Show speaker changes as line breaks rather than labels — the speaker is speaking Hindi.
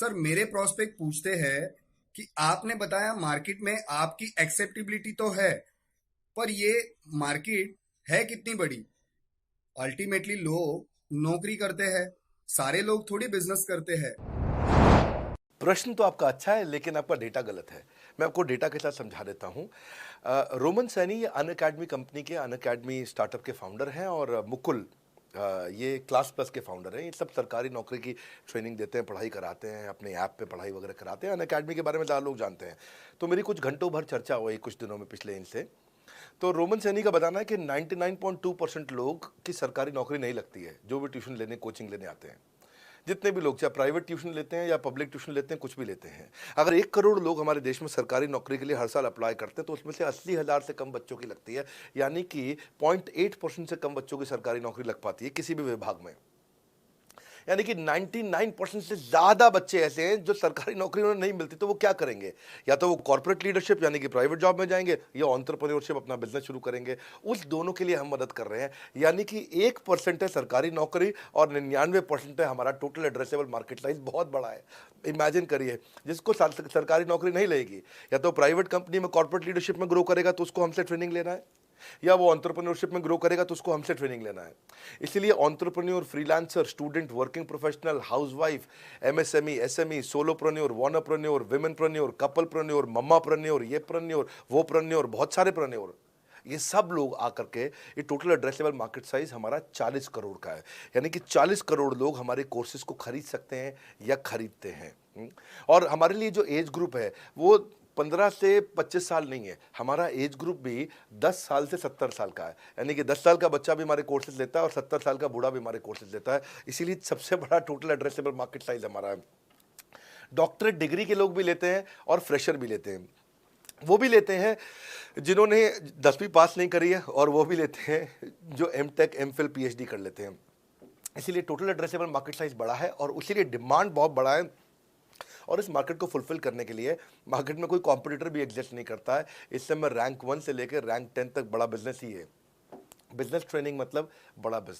सर मेरे प्रोस्पेक्ट पूछते हैं कि आपने बताया मार्केट में आपकी एक्सेप्टेबिलिटी तो है, पर ये मार्केट है कितनी बड़ी? अल्टीमेटली लोग नौकरी करते हैं, सारे लोग थोड़ी बिजनेस करते हैं।
प्रश्न तो आपका अच्छा है, लेकिन आपका डेटा गलत है। मैं आपको डेटा के साथ समझा देता हूँ। रोमन सैनी ये अनअकैडमी कंपनी के, अनअकैडमी स्टार्टअप के फाउंडर हैं, और मुकुल ये क्लास प्लस के फाउंडर हैं। ये सब सरकारी नौकरी की ट्रेनिंग देते हैं, पढ़ाई कराते हैं, अपने ऐप पे पढ़ाई वगैरह कराते हैं। अनअकैडमी के बारे में ज़्यादा लोग जानते हैं। तो मेरी कुछ घंटों भर चर्चा हुई कुछ दिनों में पिछले इनसे। तो रोमन सैनी का बताना है कि 99.2% लोग की सरकारी नौकरी नहीं लगती है, जो भी ट्यूशन लेने, कोचिंग लेने आते हैं। जितने भी लोग, चाहे प्राइवेट ट्यूशन लेते हैं या पब्लिक ट्यूशन लेते हैं, कुछ भी लेते हैं, अगर 1 करोड़ लोग हमारे देश में सरकारी नौकरी के लिए हर साल अप्लाई करते हैं, तो उसमें से 80,000 से कम बच्चों की लगती है। यानी कि 0.8% से कम बच्चों की सरकारी नौकरी लग पाती है किसी भी विभाग में। यानी कि 99% से ज़्यादा बच्चे ऐसे हैं जो सरकारी नौकरी उन्हें नहीं मिलती, तो वो क्या करेंगे? या तो वो कॉर्पोरेट लीडरशिप यानी कि प्राइवेट जॉब में जाएंगे, या एंटरप्रेन्योरशिप, अपना बिजनेस शुरू करेंगे। उस दोनों के लिए हम मदद कर रहे हैं। यानी कि 1% है सरकारी नौकरी और 99% है हमारा टोटल एड्रेसेबल मार्केट साइज। बहुत बड़ा है। इमेजिन करिए, जिसको सरकारी नौकरी नहीं लगेगी, या तो प्राइवेट कंपनी में कॉर्पोरेट लीडरशिप में ग्रो करेगा, तो उसको हमसे ट्रेनिंग लेना है, या वो एंटरप्रेन्योरशिप में ग्रो करेगा, तो उसको हमसे ट्रेनिंग लेना है। इसलिए entrepreneur, freelancer, student, working professional, housewife, MSME, SME, solopreneur, wannapreneur, womenpreneur, couplepreneur, mammapreneur, ये प्रेन्योर, वो प्रेन्योर, बहुत सारे प्रेन्योर, ये सब लोग आकर के, ये टोटल एड्रेसेबल मार्केट साइज हमारा 40 करोड़ का है। यानी कि 40 करोड़ लोग हमारे कोर्सेज को खरीद सकते हैं या खरीदते हैं। और हमारे लिए जो एज ग्रुप है वो 15 से 25 साल नहीं है। हमारा एज ग्रुप भी 10 साल से 70 साल का है। यानी कि 10 साल का बच्चा भी हमारे कोर्सेज लेता है और 70 साल का बूढ़ा भी हमारे कोर्सेज लेता है। इसीलिए सबसे बड़ा टोटल एड्रेसेबल मार्केट साइज हमारा है। डॉक्टरेट डिग्री के लोग भी लेते हैं और फ्रेशर भी लेते हैं। वो भी लेते हैं जिन्होंने 10वीं पास नहीं करी है, और वो भी लेते हैं जो M Tech, M Phil, PhD कर लेते हैं। इसीलिए टोटल एड्रेसेबल मार्केट साइज बड़ा है, और उसीलिए डिमांड बहुत बड़ा है। और इस मार्केट को फुलफिल करने के लिए मार्केट में कोई कॉम्पिटिटर भी एग्जिस्ट नहीं करता है। इस समय रैंक 1 से लेकर रैंक 10 तक बड़ा बिजनेस ही है। बिजनेस ट्रेनिंग मतलब बड़ा बिजनेस।